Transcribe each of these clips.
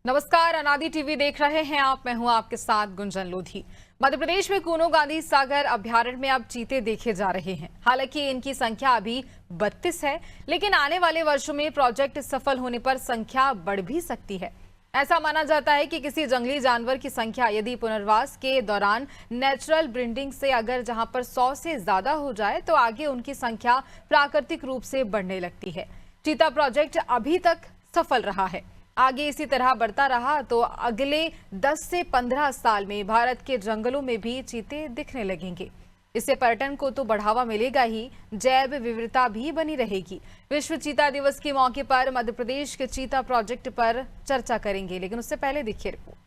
नमस्कार, अनादि टीवी देख रहे हैं आप। मैं हूं आपके साथ गुंजन लोधी। मध्य प्रदेश में कूनो गांधी सागर अभ्यारण्य में अब चीते देखे जा रहे हैं। हालांकि इनकी संख्या अभी 32 है, लेकिन आने वाले वर्षों में प्रोजेक्ट सफल होने पर संख्या बढ़ भी सकती है। ऐसा माना जाता है कि किसी जंगली जानवर की संख्या यदि पुनर्वास के दौरान नेचुरल ब्रीडिंग से अगर जहां पर 100 से ज्यादा हो जाए तो आगे उनकी संख्या प्राकृतिक रूप से बढ़ने लगती है। चीता प्रोजेक्ट अभी तक सफल रहा है। आगे इसी तरह बढ़ता रहा तो अगले 10 से 15 साल में भारत के जंगलों में भी चीते दिखने लगेंगे। इससे पर्यटन को तो बढ़ावा मिलेगा ही, जैव विविधता भी बनी रहेगी। विश्व चीता दिवस के मौके पर मध्य प्रदेश के चीता प्रोजेक्ट पर चर्चा करेंगे, लेकिन उससे पहले देखिए रिपोर्ट।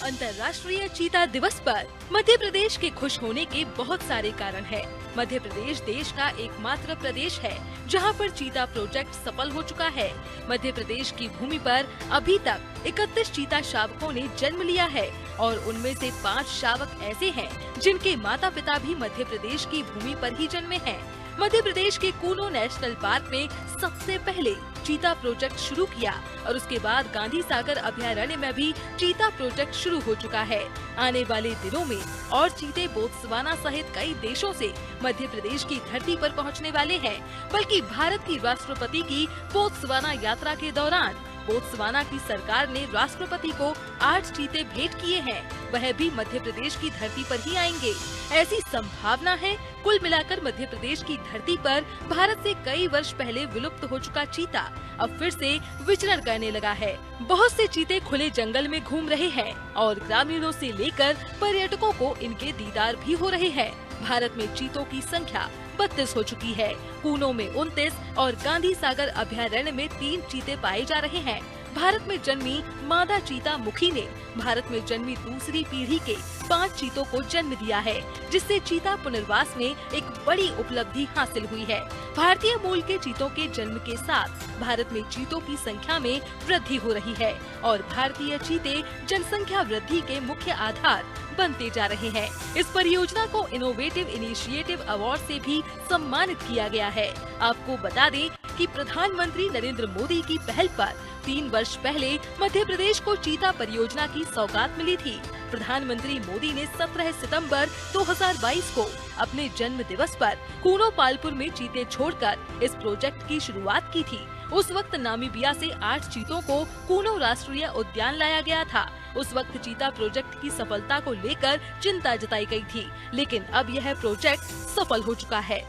अंतर्राष्ट्रीय चीता दिवस पर मध्य प्रदेश के खुश होने के बहुत सारे कारण हैं। मध्य प्रदेश देश का एकमात्र प्रदेश है जहां पर चीता प्रोजेक्ट सफल हो चुका है। मध्य प्रदेश की भूमि पर अभी तक 31 चीता शावकों ने जन्म लिया है और उनमें से 5 शावक ऐसे हैं जिनके माता पिता भी मध्य प्रदेश की भूमि पर ही जन्मे हैं। मध्य प्रदेश के कूनो नेशनल पार्क में सबसे पहले चीता प्रोजेक्ट शुरू किया और उसके बाद गांधी सागर अभ्यारण्य में भी चीता प्रोजेक्ट शुरू हो चुका है। आने वाले दिनों में और चीते बोत्सवाना सहित कई देशों से मध्य प्रदेश की धरती पर पहुंचने वाले हैं। बल्कि भारत की राष्ट्रपति की बोत्सवाना यात्रा के दौरान बोत्सवाना की सरकार ने राष्ट्रपति को 8 चीते भेंट किए हैं, वह भी मध्य प्रदेश की धरती पर ही आएंगे। ऐसी संभावना है। कुल मिलाकर मध्य प्रदेश की धरती पर भारत से कई वर्ष पहले विलुप्त हो चुका चीता अब फिर से विचरण करने लगा है। बहुत से चीते खुले जंगल में घूम रहे हैं और ग्रामीणों से लेकर पर्यटकों को इनके दीदार भी हो रहे हैं। भारत में चीतों की संख्या 32 हो चुकी है। कूनो में 29 और गांधी सागर अभ्यारण्य में 3 चीते पाए जा रहे हैं। भारत में जन्मी मादा चीता मुखी ने भारत में जन्मी दूसरी पीढ़ी के 5 चीतों को जन्म दिया है, जिससे चीता पुनर्वास में एक बड़ी उपलब्धि हासिल हुई है। भारतीय मूल के चीतों के जन्म के साथ भारत में चीतों की संख्या में वृद्धि हो रही है और भारतीय चीते जनसंख्या वृद्धि के मुख्य आधार बनते जा रहे हैं। इस परियोजना को इनोवेटिव इनिशिएटिव अवार्ड से भी सम्मानित किया गया है। आपको बता दें कि प्रधानमंत्री नरेंद्र मोदी की पहल पर 3 वर्ष पहले मध्य प्रदेश को चीता परियोजना की सौगात मिली थी। प्रधानमंत्री मोदी ने 17 सितंबर 2022 को अपने जन्म दिवस पर कूनो पालपुर में चीते छोड़कर इस प्रोजेक्ट की शुरुआत की थी। उस वक्त नामीबिया से 8 चीतों को कूनो राष्ट्रीय उद्यान लाया गया था। उस वक्त चीता प्रोजेक्ट की सफलता को लेकर चिंता जताई गई थी, लेकिन अब यह प्रोजेक्ट सफल हो चुका है।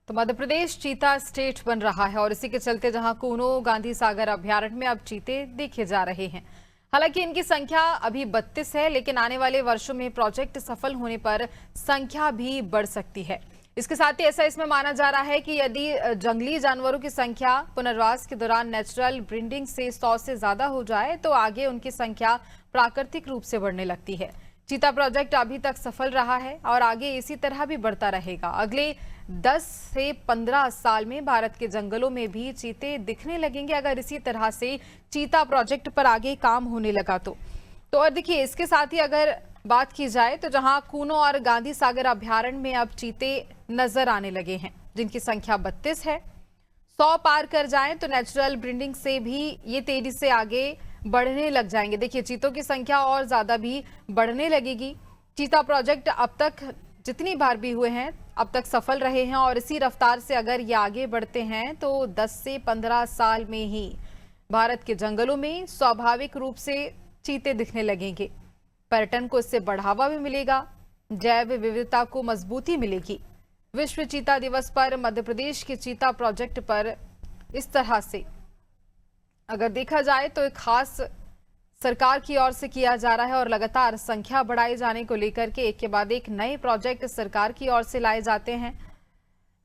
तो मध्य प्रदेश चीता स्टेट बन रहा है और इसी के चलते जहां कूनो गांधी सागर अभ्यारण्य में अब चीते देखे जा रहे हैं। हालांकि इनकी संख्या अभी 32 है, लेकिन आने वाले वर्षों में प्रोजेक्ट सफल होने पर संख्या भी बढ़ सकती है। इसके साथ ही ऐसा इसमें माना जा रहा है कि यदि जंगली जानवरों की संख्या पुनर्वास के दौरान नेचुरल ब्रीडिंग से 100 से ज्यादा हो जाए तो आगे उनकी संख्या प्राकृतिक रूप से बढ़ने लगती है। चीता प्रोजेक्ट अभी तक सफल रहा है और आगे इसी तरह भी बढ़ता रहेगा। अगले 10 से 15 साल में भारत के जंगलों में भी चीते दिखने लगेंगे अगर इसी तरह से चीता प्रोजेक्ट पर आगे काम होने लगा तो। और देखिए, इसके साथ ही अगर बात की जाए तो जहां कूनो और गांधी सागर अभ्यारण्य में अब चीते नजर आने लगे हैं, जिनकी संख्या 32 है। 100 पार कर जाए तो नेचुरल ब्रीडिंग से भी ये तेजी से आगे बढ़ने लग जाएंगे। देखिए, चीतों की संख्या और ज्यादा भी बढ़ने लगेगी। चीता प्रोजेक्ट अब तक जितनी बार भी हुए हैं अब तक सफल रहे हैं और इसी रफ्तार से अगर ये आगे बढ़ते हैं तो 10 से 15 साल में ही भारत के जंगलों में स्वाभाविक रूप से चीते दिखने लगेंगे। पर्यटन को इससे बढ़ावा भी मिलेगा, जैव विविधता को मजबूती मिलेगी। विश्व चीता दिवस पर मध्य प्रदेश के चीता प्रोजेक्ट पर इस तरह से अगर देखा जाए तो एक खास सरकार की ओर से किया जा रहा है और लगातार संख्या बढ़ाए जाने को लेकर के एक के बाद एक नए प्रोजेक्ट सरकार की ओर से लाए जाते हैं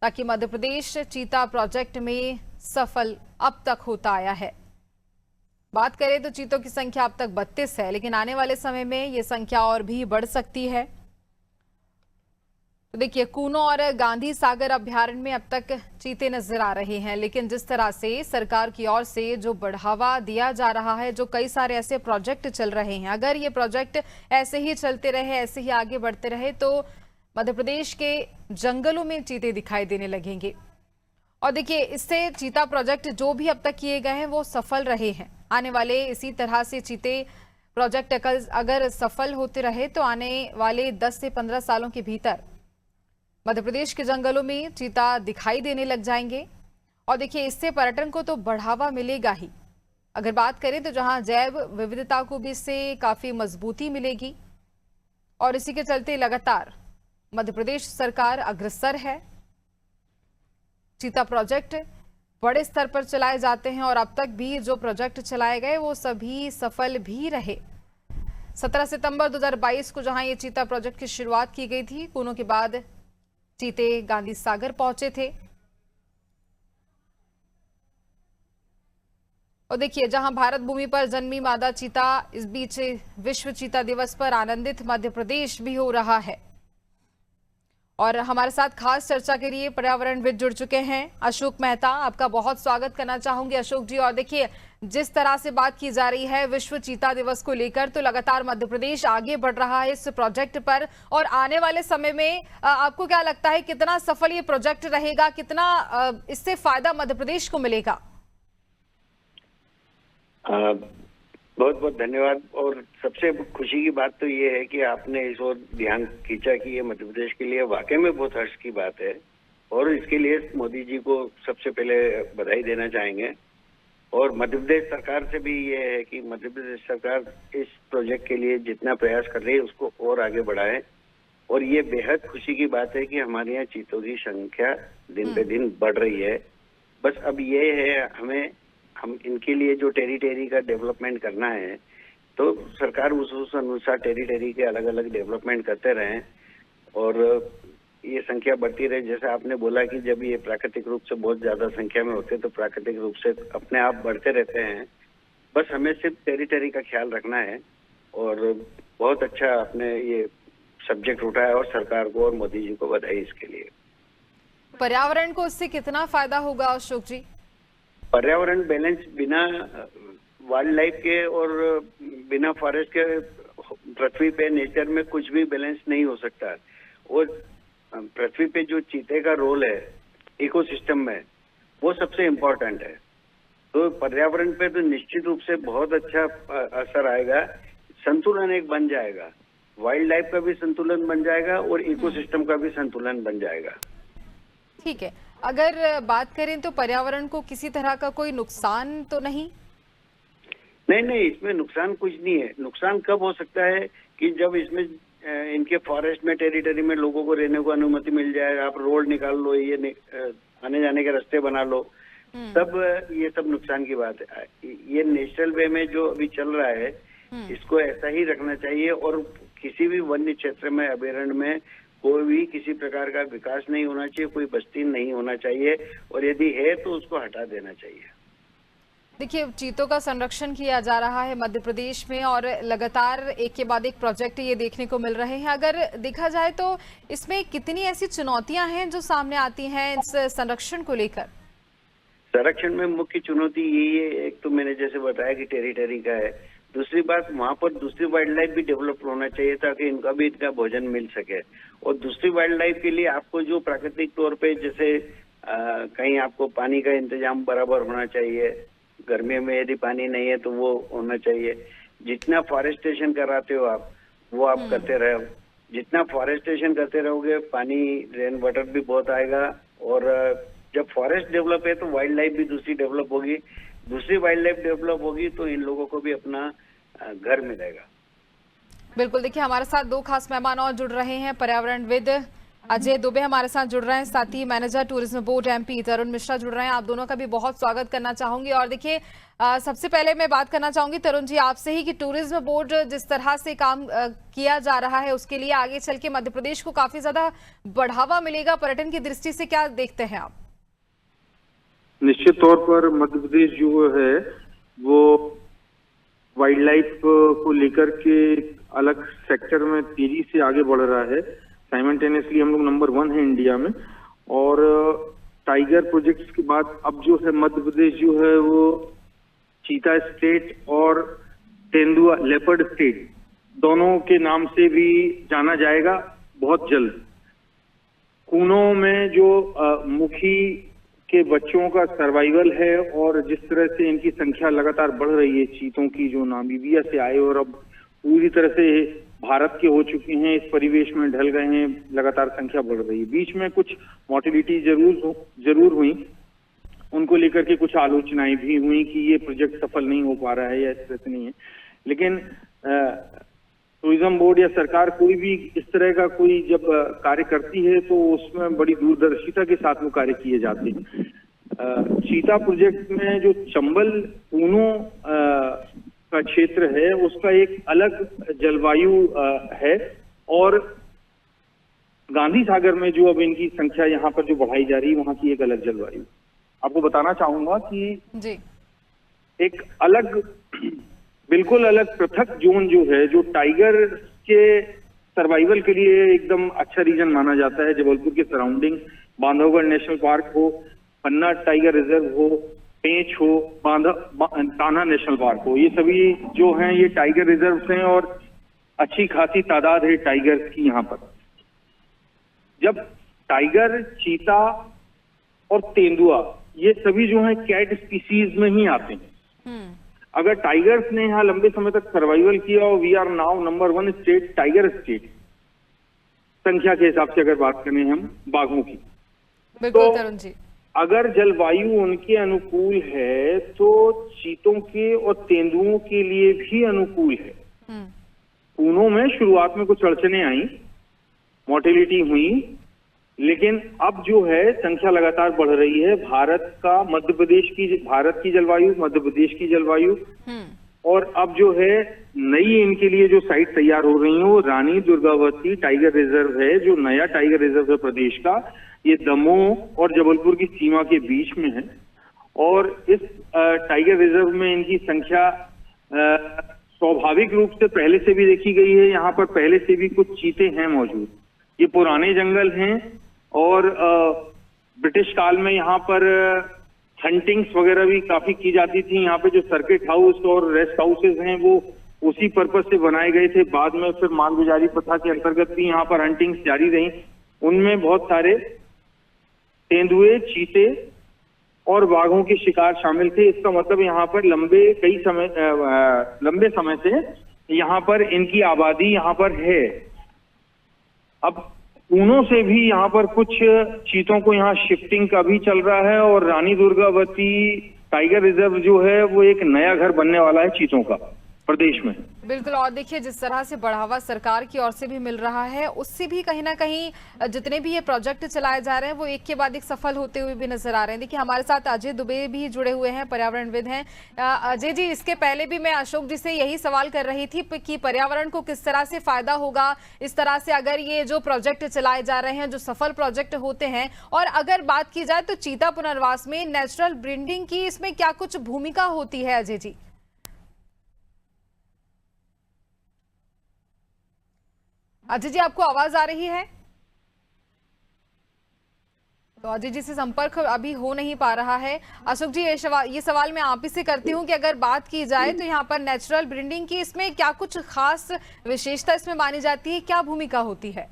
ताकि मध्य प्रदेश चीता प्रोजेक्ट में सफल अब तक होता आया है। बात करें तो चीतों की संख्या अब तक 32 है, लेकिन आने वाले समय में ये संख्या और भी बढ़ सकती है। तो देखिए, कूनो और गांधी सागर अभ्यारण्य में अब तक चीते नजर आ रहे हैं, लेकिन जिस तरह से सरकार की ओर से जो बढ़ावा दिया जा रहा है, जो कई सारे ऐसे प्रोजेक्ट चल रहे हैं, अगर ये प्रोजेक्ट ऐसे ही चलते रहे, ऐसे ही आगे बढ़ते रहे, तो मध्य प्रदेश के जंगलों में चीते दिखाई देने लगेंगे। और देखिए, इससे चीता प्रोजेक्ट जो भी अब तक किए गए हैं वो सफल रहे हैं। आने वाले इसी तरह से चीते प्रोजेक्ट अगर सफल होते रहे तो आने वाले 10 से 15 सालों के भीतर मध्य प्रदेश के जंगलों में चीता दिखाई देने लग जाएंगे। और देखिए, इससे पर्यटन को तो बढ़ावा मिलेगा ही। अगर बात करें तो जहां जैव विविधता को भी इससे काफी मजबूती मिलेगी, और इसी के चलते लगातार मध्य प्रदेश सरकार अग्रसर है। चीता प्रोजेक्ट बड़े स्तर पर चलाए जाते हैं और अब तक भी जो प्रोजेक्ट चलाए गए वो सभी सफल भी रहे। 17 सितंबर 2022 को जहां ये चीता प्रोजेक्ट की शुरुआत की गई थी, कूनो के बाद चीते गांधी सागर पहुंचे थे। और देखिए, जहां भारत भूमि पर जन्मी मादा चीता, इस बीच विश्व चीता दिवस पर आनंदित मध्य प्रदेश भी हो रहा है। और हमारे साथ खास चर्चा के लिए पर्यावरणविद जुड़ चुके हैं। अशोक मेहता, आपका बहुत स्वागत करना चाहूंगी अशोक जी। और देखिए, जिस तरह से बात की जा रही है विश्व चीता दिवस को लेकर, तो लगातार मध्य प्रदेश आगे बढ़ रहा है इस प्रोजेक्ट पर। और आने वाले समय में आपको क्या लगता है, कितना सफल ये प्रोजेक्ट रहेगा, कितना इससे फायदा मध्य प्रदेश को मिलेगा? बहुत बहुत धन्यवाद। और सबसे खुशी की बात तो ये है कि आपने इस ओर ध्यान खींचा कि ये मध्य प्रदेश के लिए वाकई में बहुत हर्ष की बात है, और इसके लिए मोदी जी को सबसे पहले बधाई देना चाहेंगे। और मध्य प्रदेश सरकार से भी ये है कि मध्य प्रदेश सरकार इस प्रोजेक्ट के लिए जितना प्रयास कर रही है उसको और आगे बढ़ाए। और ये बेहद खुशी की बात है कि हमारे यहाँ चीतों की संख्या दिन पे दिन बढ़ रही है। बस अब ये है हम इनके लिए जो टेरिटरी का डेवलपमेंट करना है, तो सरकार उस अनुसार टेरिटरी के अलग अलग डेवलपमेंट करते रहें और ये संख्या बढ़ती रहे। जैसे आपने बोला कि जब ये प्राकृतिक रूप से बहुत ज्यादा संख्या में होते हैं तो प्राकृतिक रूप से अपने आप बढ़ते रहते हैं। बस हमें सिर्फ टेरिटरी का ख्याल रखना है। और बहुत अच्छा आपने ये सब्जेक्ट उठाया और सरकार को और मोदी जी को बधाई इसके लिए। पर्यावरण को इससे कितना फायदा होगा अशोक जी? पर्यावरण बैलेंस बिना वाइल्ड लाइफ के और बिना फॉरेस्ट के पृथ्वी पे नेचर में कुछ भी बैलेंस नहीं हो सकता। और पृथ्वी पे जो चीते का रोल है इकोसिस्टम में, वो सबसे इम्पोर्टेंट है। तो पर्यावरण पे तो निश्चित रूप से बहुत अच्छा असर आएगा। संतुलन एक बन जाएगा, वाइल्ड लाइफ का भी संतुलन बन जाएगा और इकोसिस्टम का भी संतुलन बन जाएगा। ठीक है, अगर बात करें तो पर्यावरण को किसी तरह का कोई नुकसान तो नहीं? नहीं, इसमें नुकसान कुछ नहीं है। नुकसान कब हो सकता है कि जब इसमें इनके फॉरेस्ट में टेरिटरी में लोगों को रहने को अनुमति मिल जाएगा, आप रोड निकाल लो, ये आने जाने के रास्ते बना लो, तब ये सब नुकसान की बात है। ये नेचुरल वे में जो अभी चल रहा है इसको ऐसा ही रखना चाहिए। और किसी भी वन्य क्षेत्र में, अभयारण्य में कोई भी किसी प्रकार का विकास नहीं होना चाहिए, कोई बस्ती नहीं होना चाहिए, और यदि है तो उसको हटा देना चाहिए। देखिए, चीतों का संरक्षण किया जा रहा है मध्य प्रदेश में और लगातार एक के बाद एक प्रोजेक्ट ये देखने को मिल रहे हैं। अगर देखा जाए तो इसमें कितनी ऐसी चुनौतियां हैं जो सामने आती हैं इस संरक्षण को लेकर? संरक्षण में मुख्य चुनौती यही है, एक तो मैंने जैसे बताया कि टेरिटरी का है। दूसरी बात, वहाँ पर दूसरी वाइल्ड लाइफ भी डेवलप होना चाहिए ताकि इनका भी इनका भोजन मिल सके। और दूसरी वाइल्ड लाइफ के लिए आपको जो प्राकृतिक तौर पे जैसे कहीं आपको पानी का इंतजाम बराबर होना चाहिए, गर्मियों में यदि पानी नहीं है तो वो होना चाहिए। जितना फॉरेस्टेशन कराते हो आप, वो आप करते रहो। जितना फॉरेस्टेशन करते रहोगे, पानी, रेन वाटर भी बहुत आएगा। और जब फॉरेस्ट डेवलप है तो वाइल्ड लाइफ भी दूसरी डेवलप होगी, दूसरी वाइल्ड लाइफ डेवलप होगी तो इन लोगों को भी अपना घर मिलेगा। बिल्कुल, देखिए, हमारे साथ दो खास मेहमान और जुड़ रहे हैं। पर्यावरणविद अजय दुबे हमारे साथ जुड़ रहे हैं, साथ ही मैनेजर टूरिज्म बोर्ड एमपी तरुण मिश्रा जुड़ रहे हैं। आप दोनों का भी बहुत स्वागत करना चाहूंगी। और देखिए, सबसे पहले मैं बात करना चाहूंगी तरुण जी आपसे ही कि टूरिज्म बोर्ड जिस तरह से काम किया जा रहा है उसके लिए आगे चल के मध्य प्रदेश को काफी ज्यादा बढ़ावा मिलेगा पर्यटन की दृष्टि से, क्या देखते हैं आप? निश्चित तौर पर मध्य प्रदेश जो है वो वाइल्ड लाइफ को लेकर के अलग सेक्टर में तेजी से आगे बढ़ रहा है। साइमल्टेनियसली हम लोग नंबर 1 है इंडिया में। और टाइगर प्रोजेक्ट्स के बाद अब जो है मध्य प्रदेश जो है वो चीता स्टेट और तेंदुआ लेपर्ड स्टेट दोनों के नाम से भी जाना जाएगा बहुत जल्द। कूनों में जो मुखी के बच्चों का सर्वाइवल है और जिस तरह से इनकी संख्या लगातार बढ़ रही है, चीतों की जो नामीबिया से आए और अब पूरी तरह से भारत के हो चुके हैं, इस परिवेश में ढल गए हैं, लगातार संख्या बढ़ रही है। बीच में कुछ मोर्टेलिटी जरूर हुई, उनको लेकर के कुछ आलोचनाएं भी हुई कि ये प्रोजेक्ट सफल नहीं हो पा रहा है या इस तरह से नहीं है। लेकिन टूरिज्म बोर्ड या सरकार कोई भी इस तरह का कोई जब कार्य करती है तो उसमें बड़ी दूरदर्शिता के साथ वो कार्य किए जाते हैं। चीता प्रोजेक्ट में जो चंबल कूनो का क्षेत्र है उसका एक अलग जलवायु है और गांधी सागर में जो अब इनकी संख्या यहाँ पर जो बढ़ाई जा रही है वहां की एक अलग जलवायु। आपको बताना चाहूंगा कि जी एक अलग बिल्कुल अलग पृथक जोन जो है, जो टाइगर के सर्वाइवल के लिए एकदम अच्छा रीजन माना जाता है, जबलपुर के सराउंडिंग, बांधवगढ़ नेशनल पार्क हो, पन्ना टाइगर रिजर्व हो, पेंच हो, कान्हा नेशनल पार्क हो, ये सभी जो हैं ये टाइगर रिजर्व हैं और अच्छी खासी तादाद है टाइगर की यहाँ पर। जब टाइगर, चीता और तेंदुआ ये सभी जो है कैट स्पीसीज में ही आते हैं। अगर टाइगर्स ने यहाँ लंबे समय तक सर्वाइवल किया और we are now number 1 state tiger state संख्या के हिसाब से अगर बात करें हम बाघों की, बिल्कुल तो तरुण जी, अगर जलवायु उनके अनुकूल है तो चीतों के और तेंदुओं के लिए भी अनुकूल है। कूनों में शुरुआत में कुछ अड़चने आई, मोर्टेलिटी हुई, लेकिन अब जो है संख्या लगातार बढ़ रही है। भारत की जलवायु, मध्य प्रदेश की जलवायु और अब जो है नई इनके लिए जो साइट तैयार हो रही है वो रानी दुर्गावती टाइगर रिजर्व है, जो नया टाइगर रिजर्व है प्रदेश का। ये दमोह और जबलपुर की सीमा के बीच में है और इस टाइगर रिजर्व में इनकी संख्या स्वाभाविक रूप से पहले से भी देखी गई है। यहाँ पर पहले से भी कुछ चीते हैं मौजूद। ये पुराने जंगल हैं और ब्रिटिश काल में यहाँ पर हंटिंग्स वगैरह भी काफी की जाती थी। यहाँ पे जो सर्किट हाउस और रेस्ट हाउसेज हैं वो उसी पर्पज से बनाए गए थे। बाद में फिर मालगुजारी प्रथा के अंतर्गत भी यहाँ पर हंटिंग्स जारी रही। उनमें बहुत सारे तेंदुए, चीते और बाघों के शिकार शामिल थे। इसका मतलब यहाँ पर लंबे समय से यहाँ पर इनकी आबादी यहाँ पर है। अब कूनों से भी यहाँ पर कुछ चीतों को यहाँ शिफ्टिंग का भी चल रहा है और रानी दुर्गावती टाइगर रिजर्व जो है वो एक नया घर बनने वाला है चीतों का प्रदेश में। बिल्कुल, और देखिए जिस तरह से बढ़ावा सरकार की ओर से भी मिल रहा है उससे भी कहीं ना कहीं जितने भी ये प्रोजेक्ट चलाए जा रहे हैं वो एक के बाद एक सफल होते हुए भी नजर आ रहे हैं। देखिए हमारे साथ अजय दुबे भी जुड़े हुए हैं, पर्यावरणविद हैं। अजय जी, इसके पहले भी मैं अशोक जी से यही सवाल कर रही थी कि पर्यावरण को किस तरह से फायदा होगा इस तरह से अगर ये जो प्रोजेक्ट चलाए जा रहे हैं, जो सफल प्रोजेक्ट होते हैं। और अगर बात की जाए तो चीता पुनर्वास में नेचुरल ब्रीडिंग की इसमें क्या कुछ भूमिका होती है अजय जी? अजय जी, आपको आवाज आ रही है? तो अजय जी से संपर्क अभी हो नहीं पा रहा है। अशोक जी, ये सवाल मैं आप ही से करती हूँ कि अगर बात की जाए तो यहाँ पर नेचुरल ब्रीडिंग की इसमें क्या कुछ खास विशेषता इसमें मानी जाती है, क्या भूमिका होती है?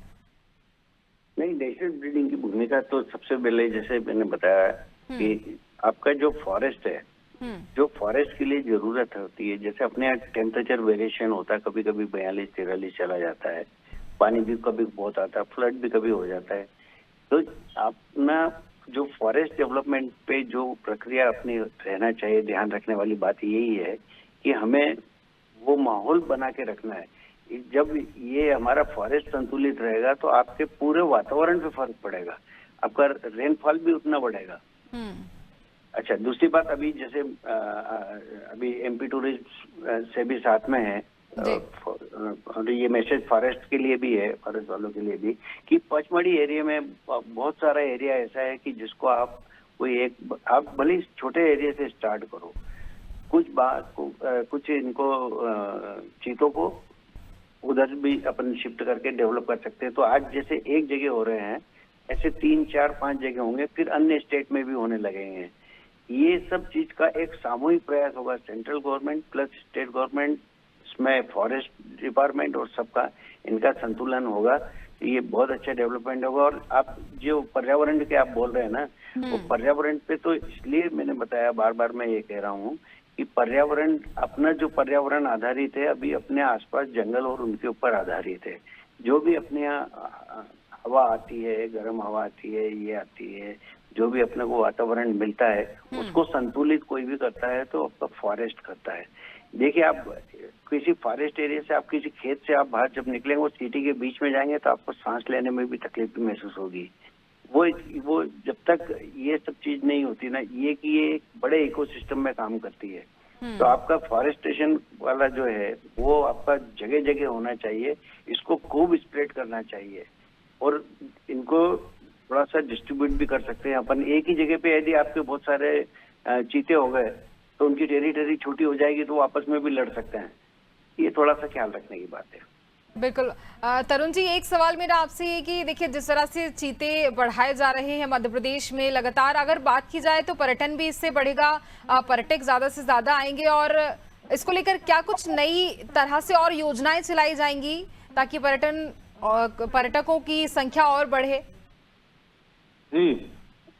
नहीं, नेचुरल ब्रीडिंग की भूमिका तो सबसे पहले जैसे मैंने बताया कि आपका जो फॉरेस्ट है, जो फॉरेस्ट के लिए जरूरत होती है, जैसे अपने यहाँ टेम्परेचर वेरिएशन होता है, कभी कभी 42-43 चला जाता है, पानी भी कभी बहुत आता है, फ्लड भी कभी हो जाता है। तो अपना जो फॉरेस्ट डेवलपमेंट पे जो प्रक्रिया अपनी रहना चाहिए, ध्यान रखने वाली बात यही है कि हमें वो माहौल बना के रखना है। जब ये हमारा फॉरेस्ट संतुलित रहेगा तो आपके पूरे वातावरण पे फर्क पड़ेगा, आपका रेनफॉल भी उतना बढ़ेगा। अच्छा, दूसरी बात, अभी जैसे अभी एमपी टूरिज्म से भी साथ में है और ये मैसेज फॉरेस्ट के लिए भी है, फॉरेस्ट वालों के लिए भी, कि पचमढ़ी एरिया में बहुत सारा एरिया ऐसा है कि जिसको आप भले छोटे एरिया से स्टार्ट करो, कुछ इनको चीतों को उधर भी अपन शिफ्ट करके डेवलप कर सकते हैं। तो आज जैसे एक जगह हो रहे हैं, ऐसे 3, 4, 5 जगह होंगे, फिर अन्य स्टेट में भी होने लगेंगे। ये सब चीज का एक सामूहिक प्रयास होगा, central government plus state government, इसमें फॉरेस्ट डिपार्टमेंट और सबका इनका संतुलन होगा। ये बहुत अच्छा डेवलपमेंट होगा। और आप जो पर्यावरण के आप बोल रहे हैं ना, वो पर्यावरण पे तो इसलिए मैंने बताया, बार बार मैं ये कह रहा हूँ कि पर्यावरण, अपना जो पर्यावरण आधारित है, अभी अपने आसपास जंगल और उनके ऊपर आधारित है। जो भी अपने यहाँ हवा आती है, गर्म हवा आती है, ये आती है, जो भी अपने को वातावरण मिलता है, उसको संतुलित कोई भी करता है तो आपका फॉरेस्ट करता है। देखिए, आप किसी फॉरेस्ट एरिया से, आप किसी खेत से आप बाहर जब निकलेंगे, वो सिटी के बीच में जाएंगे तो आपको सांस लेने में भी तकलीफ महसूस होगी। वो जब तक ये सब चीज नहीं होती ना, ये कि ये एक बड़े इकोसिस्टम में काम करती है। तो आपका फॉरेस्टेशन वाला जो है वो आपका जगह जगह होना चाहिए, इसको खूब स्प्रेड करना चाहिए और इनको थोड़ा सा डिस्ट्रीब्यूट भी कर सकते हैं अपन। एक ही जगह पे यदि आपके बहुत सारे चीते हो गए तो उनकी टेरिटरी छोटी हो जाएगी, तो वो आपस में भी लड़ सकते हैं। ये थोड़ा सा ख्याल रखने की बात है। बिल्कुल। तरुण जी, एक सवाल मेरा आपसे ये कि देखिए, जिस तरह से चीते बढ़ाए जा रहे हैं मध्य प्रदेश में लगातार, अगर बात की जाए तो पर्यटन भी इससे बढ़ेगा, पर्यटक ज्यादा से ज्यादा आएंगे, और इसको लेकर क्या कुछ नई तरह से और योजनाएं चलाई जाएंगी ताकि पर्यटकों की संख्या और बढ़े? जी,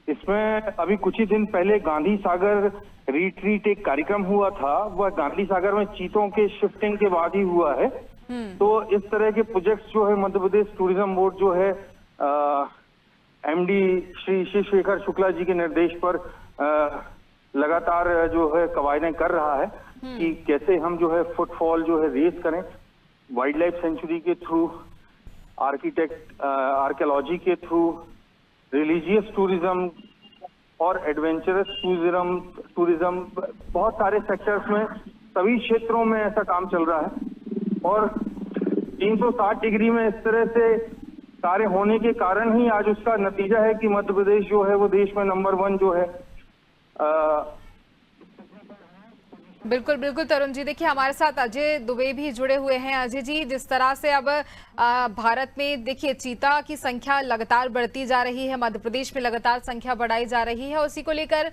इसमें अभी कुछ ही दिन पहले गांधी सागर रिट्रीट एक कार्यक्रम हुआ था, वह गांधी सागर में चीतों के शिफ्टिंग के बाद ही हुआ है। तो इस तरह के प्रोजेक्ट्स जो है मध्य प्रदेश टूरिज्म बोर्ड जो है एमडी श्री शेखर शुक्ला जी के निर्देश पर लगातार जो है कवायदें कर रहा है कि कैसे हम जो है फुटफॉल जो है रेस करें, वाइल्ड लाइफ सेंचुरी के थ्रू, आर्कियोलॉजी के थ्रू, रिलीजियस टूरिज्म और एडवेंचरस टूरिज्म, बहुत सारे सेक्टर्स में, सभी क्षेत्रों में ऐसा काम चल रहा है। और 360 डिग्री में इस तरह से कार्य होने के कारण ही आज उसका नतीजा है कि मध्य प्रदेश जो है वो देश में नंबर 1 जो है। बिल्कुल बिल्कुल तरुण जी, देखिए हमारे साथ अजय दुबे भी जुड़े हुए हैं। अजय जी, जिस तरह से अब भारत में देखिए चीता की संख्या लगातार बढ़ती जा रही है, मध्य प्रदेश में लगातार संख्या बढ़ाई जा रही है, उसी को लेकर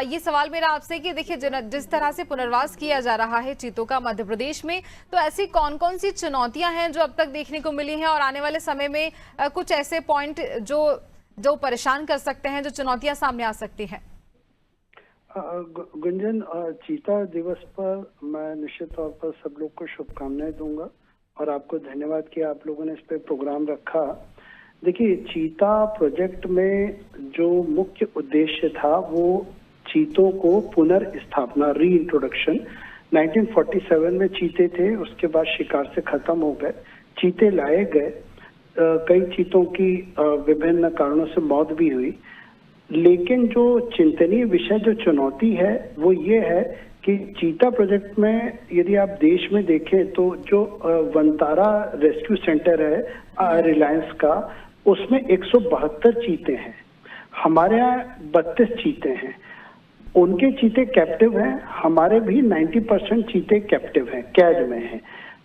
ये सवाल मेरा आपसे कि देखिए जिस तरह से पुनर्वास किया जा रहा है चीतों का मध्य प्रदेश में, तो ऐसी कौन कौन सी चुनौतियां हैं जो अब तक देखने को मिली हैं, और आने वाले समय में कुछ ऐसे पॉइंट जो परेशान कर सकते हैं, जो चुनौतियां सामने आ सकती हैं? गुंजन, चीता दिवस पर मैं निश्चित तौर पर सब लोग को शुभकामनाएं दूंगा और आपको धन्यवाद कि आप लोगों ने इस पे प्रोग्राम रखा। देखिए, चीता प्रोजेक्ट में जो मुख्य उद्देश्य था वो चीतों को पुनर्स्थापना, री इंट्रोडक्शन। 1947 में चीते थे, उसके बाद शिकार से खत्म हो गए, चीते लाए गए, कई चीतों की विभिन्न कारणों से मौत भी हुई। लेकिन जो चिंतनीय विषय, जो चुनौती है, वो ये है कि चीता प्रोजेक्ट में यदि आप देश में देखें तो जो वनतारा रेस्क्यू सेंटर है रिलायंस का, उसमें 172 चीते हैं, हमारे यहाँ 32 चीते हैं। उनके चीते कैप्टिव हैं, हमारे भी 90% चीते कैप्टिव हैं, कैद में हैं।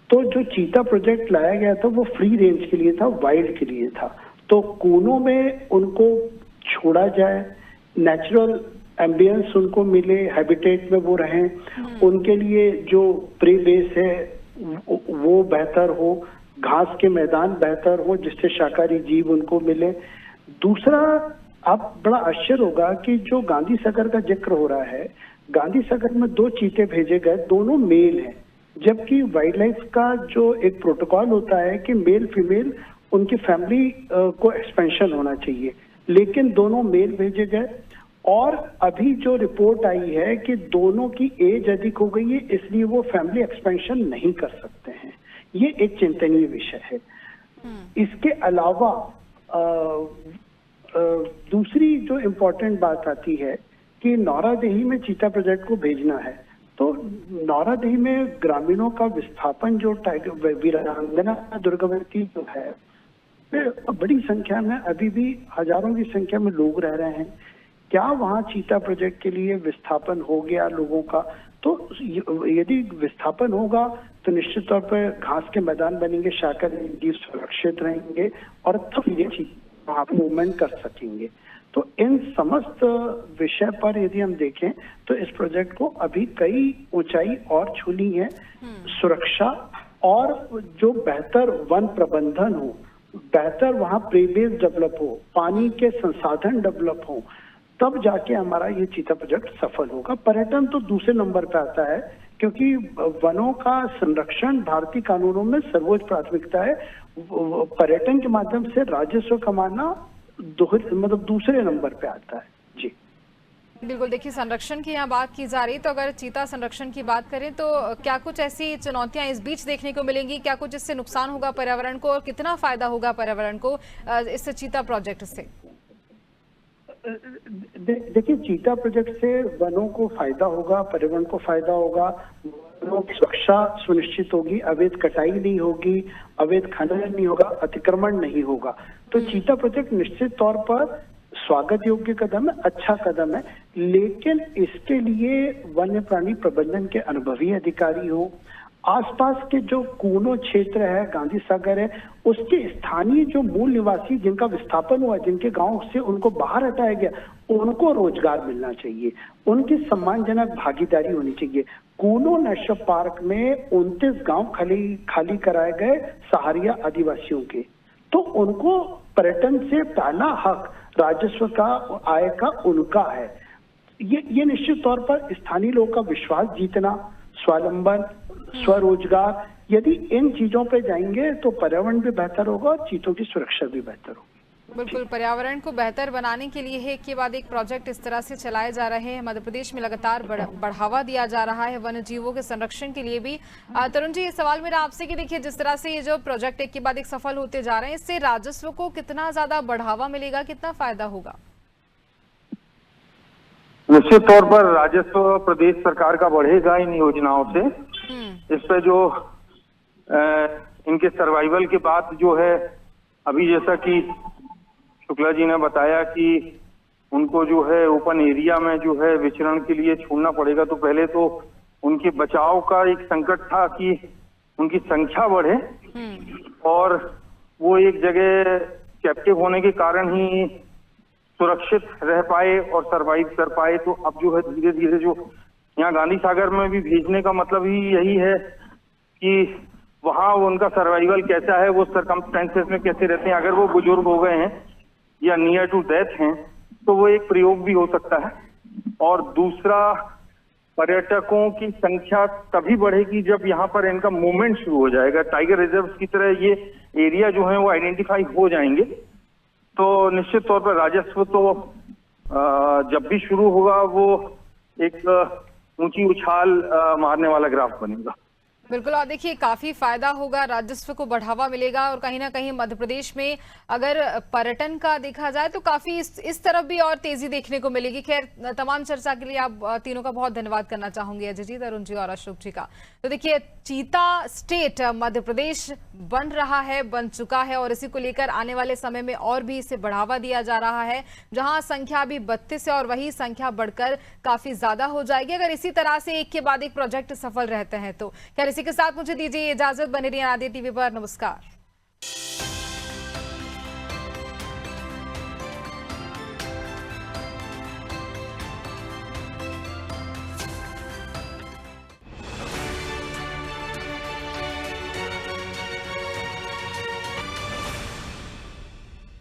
तो जो चीता प्रोजेक्ट लाया गया था वो फ्री रेंज के लिए था, वाइल्ड के लिए था। तो कोनों में उनको छोड़ा जाए, नेचुरल एम्बियंस उनको मिले, हैबिटेट में वो रहें, उनके लिए जो प्री बेस है वो बेहतर हो, घास के मैदान बेहतर हो जिससे शाकाहारी जीव उनको मिले। दूसरा, आप बड़ा आश्चर्य होगा कि जो गांधी सागर का जिक्र हो रहा है, गांधी सागर में 2 चीते भेजे गए, दोनों मेल हैं, जबकि वाइल्ड लाइफ का जो एक प्रोटोकॉल होता है कि मेल फीमेल उनकी फैमिली को एक्सपेंशन होना चाहिए, लेकिन दोनों मेल भेजे गए। और अभी जो रिपोर्ट आई है कि दोनों की एज अधिक हो गई है, इसलिए वो फैमिली एक्सपेंशन नहीं कर सकते हैं। ये एक चिंतनीय विषय है। इसके अलावा दूसरी जो इम्पोर्टेंट बात आती है कि नौरादेही में चीता प्रोजेक्ट को भेजना है, तो नौरादेही में ग्रामीणों का विस्थापन, जो टाइगर वीरांगना दुर्गावती जो है, बड़ी संख्या में अभी भी हजारों की संख्या में लोग रह रहे हैं। क्या वहाँ चीता प्रोजेक्ट के लिए विस्थापन हो गया लोगों का? तो यदि विस्थापन होगा तो निश्चित तौर पर घास के मैदान बनेंगे, शाकर जीव सुरक्षित रहेंगे और तब ये चीज वहाँ पे मूवमेंट कर सकेंगे। तो इन समस्त विषय पर यदि हम देखें तो इस प्रोजेक्ट को अभी कई ऊंचाई और छूनी है। सुरक्षा और जो बेहतर वन प्रबंधन हो, बेहतर वहाँ प्रीबेस डेवलप हो, पानी के संसाधन डेवलप हो, तब जाके हमारा ये चीता प्रोजेक्ट सफल होगा। पर्यटन तो दूसरे नंबर पे आता है क्योंकि वनों का संरक्षण भारतीय कानूनों में सर्वोच्च प्राथमिकता है। पर्यटन के माध्यम से राजस्व कमाना मतलब दूसरे नंबर पे आता है। जी बिल्कुल, देखिए संरक्षण की यहाँ बात की जा रही, तो अगर चीता संरक्षण की बात करें तो क्या कुछ ऐसी चुनौतियां इस बीच देखने को मिलेंगी? क्या कुछ इससे नुकसान होगा पर्यावरण को और कितना फायदा होगा पर्यावरण को इस चीता प्रोजेक्ट से? देखिए, चीता प्रोजेक्ट से वनों को फायदा होगा, पर्यावरण को फायदा होगा, वनों की सुरक्षा सुनिश्चित होगी, अवैध कटाई नहीं होगी, अवैध खनन नहीं होगा, अतिक्रमण नहीं होगा। तो चीता प्रोजेक्ट निश्चित तौर पर स्वागत योग्य कदम है, अच्छा कदम है, लेकिन इसके लिए वन्य प्राणी प्रबंधन के अनुभवी अधिकारी हो, आसपास के जो कूनो क्षेत्र है, गांधी सागर है, उसके स्थानीय जो मूल निवासी जिनका विस्थापन हुआ, जिनके गांव से उनको बाहर हटाया गया, उनको रोजगार मिलना चाहिए, उनकी सम्मानजनक भागीदारी होनी चाहिए। कूनो नेशनल पार्क में 29 गांव खाली कराए गए सहारिया आदिवासियों के, तो उनको पर्यटन से पहला हक राजस्व का, आय का उनका है। ये निश्चित तौर पर स्थानीय लोगों का विश्वास जीतना, स्वावलंबन, स्वरोजगार, यदि इन चीजों पे जाएंगे तो पर्यावरण भी बेहतर होगा और चीतों की सुरक्षा भी बेहतर होगी। बिल्कुल, पर्यावरण को बेहतर बनाने के लिए एक के बाद एक प्रोजेक्ट इस तरह से चलाए जा रहे हैं। मध्य प्रदेश में लगातार बढ़ावा दिया जा रहा है वन्य जीवों के संरक्षण के लिए भी। तरुण जी, ये सवाल मेरा आपसे कि देखिए जिस तरह से ये जो प्रोजेक्ट एक के बाद एक सफल होते जा रहे हैं, इससे राजस्व को कितना ज्यादा बढ़ावा मिलेगा, कितना फायदा होगा? निश्चित तौर पर राजस्व प्रदेश सरकार का बढ़ेगा इन योजनाओं से। इस पे जो इनके सर्वाइवल के बाद जो है, अभी जैसा कि शुक्ला जी ने बताया कि उनको जो है ओपन एरिया में जो है विचरण के लिए छोड़ना पड़ेगा, तो पहले तो उनके बचाव का एक संकट था कि उनकी संख्या बढ़े और वो एक जगह कैप्टिव होने के कारण ही सुरक्षित रह पाए और सरवाइव कर पाए। तो अब जो है धीरे धीरे जो यहाँ गांधी सागर में भी भेजने का मतलब ही यही है कि वहाँ उनका सर्वाइवल कैसा है, वो सर्कमस्टेंसेस में कैसे रहते हैं। अगर वो बुजुर्ग हो गए हैं या नियर टू डेथ हैं तो वो एक प्रयोग भी हो सकता है। और दूसरा, पर्यटकों की संख्या तभी बढ़ेगी जब यहाँ पर इनका मूवमेंट शुरू हो जाएगा। टाइगर रिजर्व की तरह ये एरिया जो है वो आइडेंटिफाई हो जाएंगे, तो निश्चित तौर पर राजस्व तो जब भी शुरू होगा वो एक ऊंची उछाल मारने वाला ग्राफ बनेगा। बिल्कुल, और देखिए काफी फायदा होगा, राजस्व को बढ़ावा मिलेगा और कहीं ना कहीं मध्य प्रदेश में अगर पर्यटन का देखा जाए तो काफी इस तरफ भी और तेजी देखने को मिलेगी। खैर, तमाम चर्चा के लिए आप तीनों का बहुत धन्यवाद करना चाहूंगी, अजय जी, तरुण जी और अशोक जी का। तो देखिए, चीता स्टेट मध्य प्रदेश बन रहा है, बन चुका है और इसी को लेकर आने वाले समय में और भी इसे बढ़ावा दिया जा रहा है। जहां संख्या अभी 32 है और वही संख्या बढ़कर काफी ज्यादा हो जाएगी अगर इसी तरह से एक के बाद एक प्रोजेक्ट सफल रहते हैं तो। खैर, इसी के साथ मुझे दीजिए इजाजत। बने रहिए आदि टीवी पर। नमस्कार।